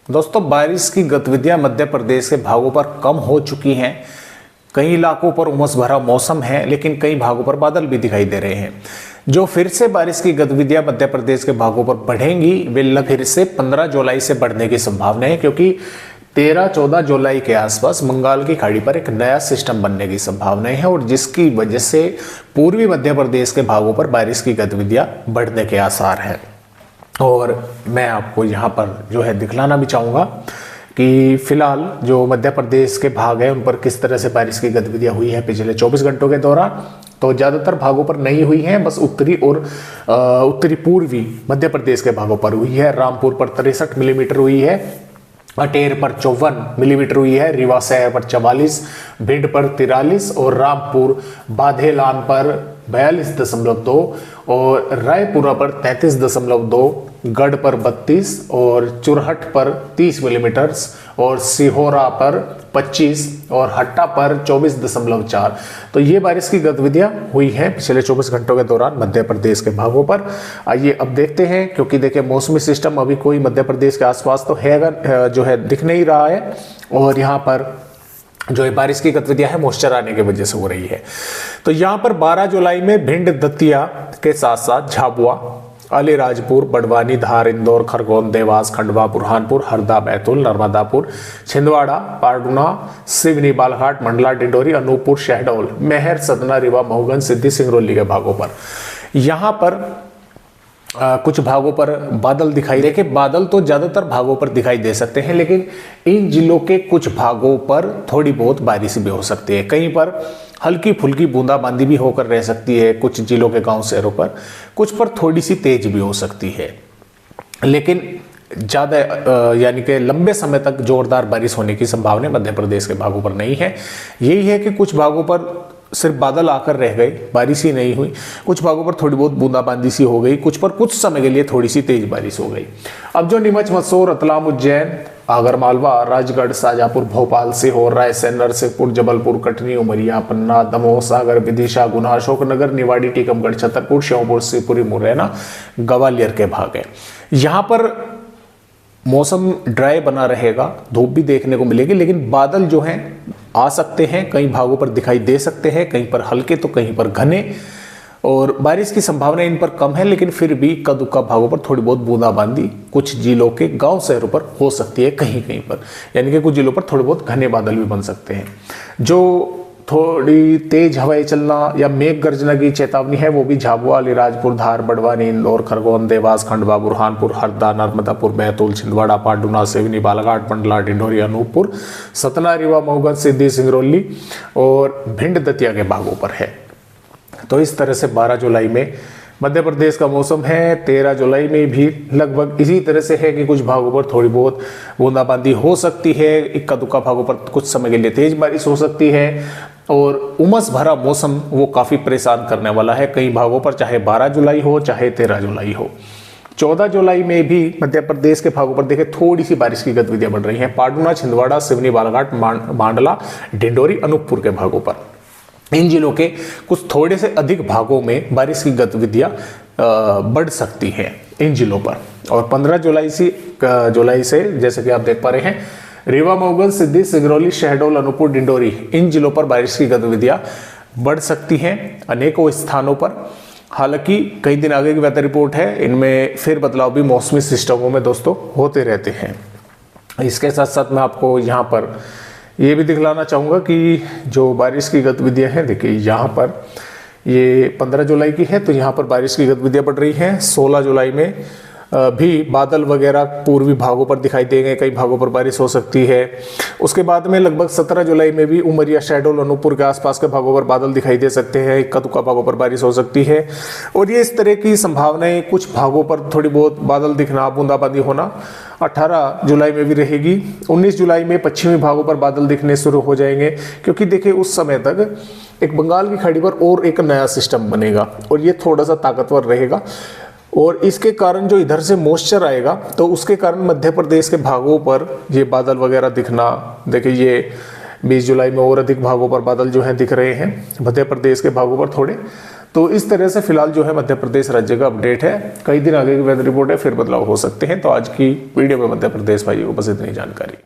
दोस्तों, बारिश की गतिविधियां मध्य प्रदेश के भागों पर कम हो चुकी हैं। कई इलाकों पर उमस भरा मौसम है, लेकिन कई भागों पर बादल भी दिखाई दे रहे हैं। जो फिर से बारिश की गतिविधियां मध्य प्रदेश के भागों पर बढ़ेंगी, वे फिर से 15 जुलाई से बढ़ने की संभावना है, क्योंकि 13-14 जुलाई के आसपास बंगाल की खाड़ी पर एक नया सिस्टम बनने की संभावनाएं है, और जिसकी वजह से पूर्वी मध्य प्रदेश के भागों पर बारिश की गतिविधियां बढ़ने के आसार हैं। और मैं आपको यहाँ पर जो है दिखलाना भी चाहूँगा कि फिलहाल जो मध्य प्रदेश के भाग हैं उन पर किस तरह से बारिश की गतिविधियाँ हुई है पिछले 24 घंटों के दौरान। तो ज़्यादातर भागों पर नहीं हुई हैं, बस उत्तरी और उत्तरी पूर्वी मध्य प्रदेश के भागों पर हुई है। रामपुर पर 63 मिलीमीटर हुई है, अटेर पर 54 मिलीमीटर हुई है, रीवा शहर पर 44, भिंड पर 43 और रामपुर बाधेलान पर 42.2 और रायपुरा पर 33.2, गढ़ पर 32 और चुरहट पर 30 मिलीमीटर और सिहोरा पर 25 और हट्टा पर 24.4। तो ये बारिश की गतिविधियां हुई हैं पिछले 24 घंटों के दौरान मध्य प्रदेश के भागों पर। आइए अब देखते हैं, क्योंकि देखिए मौसमी सिस्टम अभी कोई मध्य प्रदेश के आसपास तो है, जो है दिख नहीं रहा है, और यहाँ पर जो है बारिश की गतिविधियां है मॉइस्चर आने की वजह से हो रही है। तो यहाँ पर 12 जुलाई में भिंड, दतिया के साथ साथ झाबुआ, अलीराजपुर, बड़वानी, धार, इंदौर, खरगोन, देवास, खंडवा, बुरहानपुर, हरदा, बैतूल, नर्मदापुर, छिंदवाड़ा, पारडूना, सिवनी, बालाघाट, मंडला, डिंडोरी, अनूपपुर, शहडोल, मेहर, सतना, रीवा, मऊगन, सिद्धि, सिंगरौली के भागों पर यहाँ पर कुछ भागों पर बादल दिखाई देखे। बादल तो ज्यादातर भागों पर दिखाई दे सकते हैं, लेकिन इन जिलों के कुछ भागों पर थोड़ी बहुत बारिश भी हो सकती है। कहीं पर हल्की फुल्की बूंदाबांदी भी होकर रह सकती है, कुछ जिलों के गांव शहरों पर, कुछ पर थोड़ी सी तेज भी हो सकती है, लेकिन ज़्यादा यानी कि लंबे समय तक जोरदार बारिश होने की संभावना मध्य प्रदेश के भागों पर नहीं है। यही है कि कुछ भागों पर सिर्फ बादल आकर रह गए, बारिश ही नहीं हुई। कुछ भागों पर थोड़ी बहुत बूंदाबांदी सी हो गई, कुछ पर कुछ समय के लिए थोड़ी सी तेज बारिश हो गई। अब जो नीमच, मंदसौर, रतलाम, उज्जैन, आगरमालवा, राजगढ़, शाजापुर, भोपाल, सीहोर, रायसेन, नरसिंहपुर, जबलपुर, कटनी, उमरिया, पन्ना, दमोह, सागर, विदिशा, गुना, अशोकनगर, निवाड़ी, टीकमगढ़, छतरपुर, श्योपुर, शिवपुरी, मुरैना, ग्वालियर के भाग हैं। यहाँ पर मौसम ड्राई बना रहेगा, धूप भी देखने को मिलेगी, लेकिन बादल जो हैं आ सकते हैं, कई भागों पर दिखाई दे सकते हैं, कहीं पर हल्के तो कहीं पर घने, और बारिश की संभावना इन पर कम है, लेकिन फिर भी इक्का दुक्का भागों पर थोड़ी बहुत बूंदाबांदी कुछ जिलों के गांव शहरों पर हो सकती है कहीं कहीं पर, यानी कि कुछ जिलों पर थोड़े बहुत घने बादल भी बन सकते हैं। जो थोड़ी तेज हवाएं चलना या मेघ गर्जना की चेतावनी है वो भी झाबुआ, अलीराजपुर, धार, बड़वानी, इंदौर, खरगोन, देवास, खंडवा, बुरहानपुर, हरदा, नर्मदापुर, बैतूल, छिंदवाड़ा, पारडूना, सिवनी, बालाघाट, मंडला, डिंडोरी, अनूपपुर, सतना, रीवा, मऊगन, सिद्धि, सिंगरौली और भिंड, दतिया के भागों पर है। तो इस तरह से 12 जुलाई में मध्य प्रदेश का मौसम है। 13 जुलाई में भी लगभग इसी तरह से है कि कुछ भागों पर थोड़ी बहुत बूंदाबांदी हो सकती है, इक्का दुक्का भागों पर कुछ समय के लिए तेज बारिश हो सकती है, और उमस भरा मौसम वो काफ़ी परेशान करने वाला है कई भागों पर, चाहे 12 जुलाई हो चाहे 13 जुलाई हो। 14 जुलाई में भी मध्य प्रदेश के भागों पर देखें थोड़ी सी बारिश की गतिविधियां बढ़ रही हैं। पारडूना, छिंदवाड़ा, सिवनी, बालाघाट, मांडला, डिंडोरी, अनूपपुर के भागों पर, इन जिलों के कुछ थोड़े से अधिक भागों में बारिश की गतिविधियां बढ़ सकती हैं इन जिलों पर। और 15 जुलाई से जैसे कि आप देख पा रहे हैं, रीवा, मऊगन, सिद्धि, सिंगरौली, शहडोल, अनूपपुर, डिंडोरी, इन जिलों पर बारिश की गतिविधियां बढ़ सकती हैं अनेकों स्थानों पर। हालांकि कई दिन आगे की वेदर रिपोर्ट है, इनमें फिर बदलाव भी मौसमी सिस्टमों में दोस्तों होते रहते हैं। इसके साथ साथ मैं आपको यहाँ पर ये भी दिखलाना चाहूँगा कि जो बारिश की गतिविधियाँ हैं, देखिए यहाँ पर ये 15 जुलाई की है, तो यहाँ पर बारिश की गतिविधियाँ बढ़ रही हैं। 16 जुलाई में भी बादल वगैरह पूर्वी भागों पर दिखाई देंगे, कई भागों पर बारिश हो सकती है। उसके बाद में लगभग 17 जुलाई में भी उमरिया, शहडोल, अनूपपुर के आसपास के भागों पर बादल दिखाई दे सकते हैं, इक्का दुक्का भागों पर बारिश हो सकती है। और ये इस तरह की संभावनाएं कुछ भागों पर थोड़ी बहुत बादल दिखना, बूंदाबांदी होना 18 जुलाई में भी रहेगी। 19 जुलाई में पश्चिमी भागों पर बादल दिखने शुरू हो जाएंगे, क्योंकि देखिए उस समय तक एक बंगाल की खाड़ी पर और एक नया सिस्टम बनेगा और ये थोड़ा सा ताकतवर रहेगा, और इसके कारण जो इधर से मॉइस्चर आएगा तो उसके कारण मध्य प्रदेश के भागों पर ये बादल वगैरह दिखना, देखिए ये 20 जुलाई में और अधिक भागों पर बादल जो हैं दिख रहे हैं मध्य प्रदेश के भागों पर थोड़े। तो इस तरह से फिलहाल जो है मध्य प्रदेश राज्य का अपडेट है। कई दिन आगे की वेदर रिपोर्ट है, फिर बदलाव हो सकते हैं। तो आज की वीडियो में मध्य प्रदेश भाइयों को बस इतनी जानकारी।